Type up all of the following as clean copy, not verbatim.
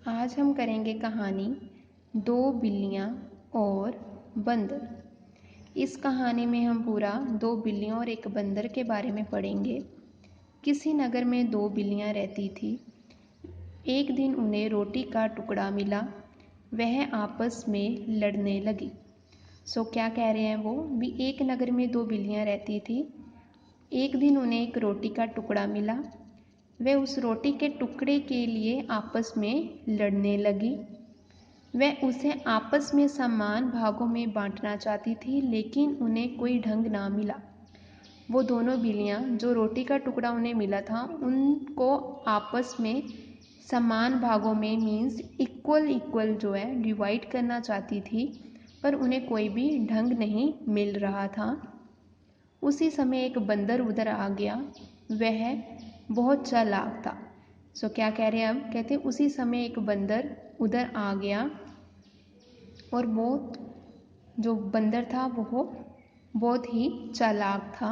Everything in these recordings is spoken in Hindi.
आज हम करेंगे कहानी दो बिल्लियाँ और बंदर। इस कहानी में हम पूरा दो बिल्लियों और एक बंदर के बारे में पढ़ेंगे। किसी नगर में दो बिल्लियाँ रहती थी। एक दिन उन्हें रोटी का टुकड़ा मिला। वह आपस में लड़ने लगी। क्या कह रहे हैं वो भी, एक नगर में दो बिल्लियाँ रहती थी। एक दिन उन्हें एक रोटी का टुकड़ा मिला। वह उस रोटी के टुकड़े के लिए आपस में लड़ने लगी। वह उसे आपस में समान भागों में बांटना चाहती थी, लेकिन उन्हें कोई ढंग ना मिला। वो दोनों बिल्लियाँ, जो रोटी का टुकड़ा उन्हें मिला था, उनको आपस में समान भागों में मीन्स इक्वल जो है डिवाइड करना चाहती थी, पर उन्हें कोई भी ढंग नहीं मिल रहा था। उसी समय एक बंदर उधर आ गया। वह बहुत चालाक था। क्या कह रहे हैं अब, कहते उसी समय एक बंदर उधर आ गया और जो बंदर था वो बहुत ही चालाक था।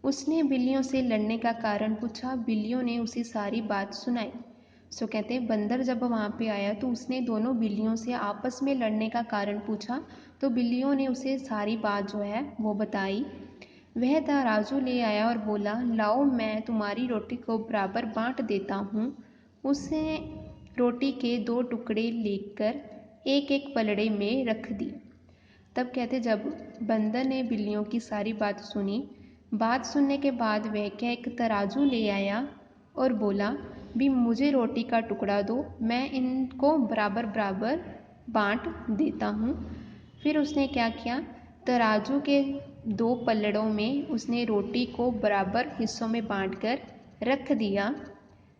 उसने बिल्लियों से लड़ने का कारण पूछा। बिल्लियों ने उसे सारी बात सुनाई। कहते बंदर जब वहाँ पे आया तो उसने दोनों बिल्लियों से आपस में लड़ने का कारण पूछा, तो बिल्लियों ने उसे सारी बात जो है वो बताई। वह तराजू ले आया और बोला, लाओ मैं तुम्हारी रोटी को बराबर बांट देता हूँ। उसने रोटी के दो टुकड़े लेकर एक एक पलड़े में रख दिए। तब कहते जब बंदर ने बिल्लियों की सारी बात सुनी, बात सुनने के बाद वह एक तराजू ले आया और बोला, भी मुझे रोटी का टुकड़ा दो, मैं इनको बराबर बराबर बांट देता हूँ। फिर उसने क्या किया, तराजू के दो पल्लड़ों में उसने रोटी को बराबर हिस्सों में बांटकर रख दिया।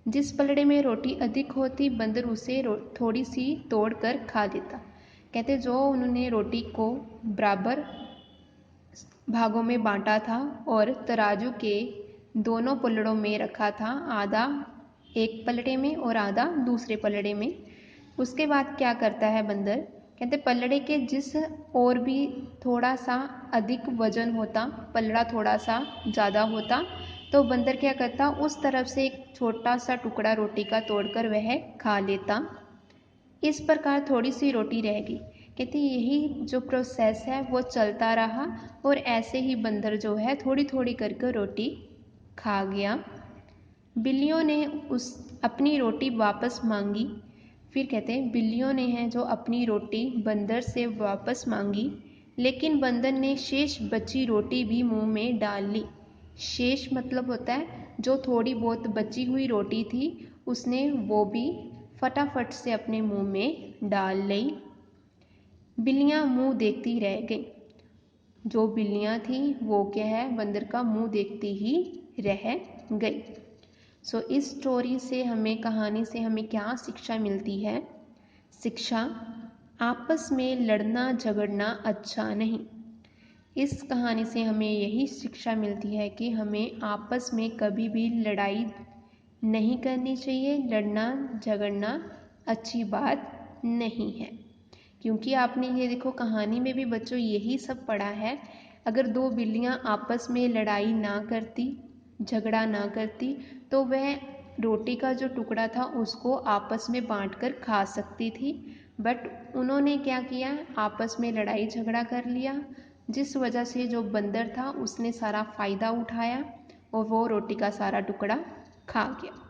जिस पलड़े में रोटी अधिक होती, बंदर उसे थोड़ी सी तोड़कर खा लेता। कहते जो उन्होंने रोटी को बराबर भागों में बांटा था और तराजू के दोनों पलड़ों में रखा था, आधा एक पलड़े में और आधा दूसरे पलड़े में। उसके बाद क्या करता है बंदर, कहते पलड़े के जिस और भी थोड़ा सा अधिक वजन होता, पलड़ा थोड़ा सा ज़्यादा होता, तो बंदर क्या करता, उस तरफ से एक छोटा सा टुकड़ा रोटी का तोड़कर वह खा लेता। इस प्रकार थोड़ी सी रोटी रह गई। कहते यही जो प्रोसेस है वो चलता रहा और ऐसे ही बंदर जो है थोड़ी थोड़ी करके रोटी खा गया। बिल्लियों ने अपनी रोटी वापस मांगी। फिर कहते हैं बिल्लियों ने है जो अपनी रोटी बंदर से वापस मांगी, लेकिन बंदर ने शेष बची रोटी भी मुंह में डाल ली। शेष मतलब होता है जो थोड़ी बहुत बची हुई रोटी थी, उसने वो भी फटाफट से अपने मुंह में डाल ली। बिल्लियां मुंह देखती रह गईं। जो बिल्लियां थी वो क्या है, बंदर का मुंह देखती ही रह गई। इस स्टोरी से हमें, कहानी से हमें क्या शिक्षा मिलती है? शिक्षा, आपस में लड़ना झगड़ना अच्छा नहीं। इस कहानी से हमें यही शिक्षा मिलती है कि हमें आपस में कभी भी लड़ाई नहीं करनी चाहिए। लड़ना झगड़ना अच्छी बात नहीं है, क्योंकि आपने ये देखो कहानी में भी बच्चों यही सब पढ़ा है। अगर दो बिल्लियां आपस में लड़ाई ना करती, झगड़ा ना करती, तो वह रोटी का जो टुकड़ा था उसको आपस में बांटकर खा सकती थी। बट उन्होंने क्या किया, आपस में लड़ाई झगड़ा कर लिया, जिस वजह से जो बंदर था उसने सारा फायदा उठाया और वो रोटी का सारा टुकड़ा खा गया।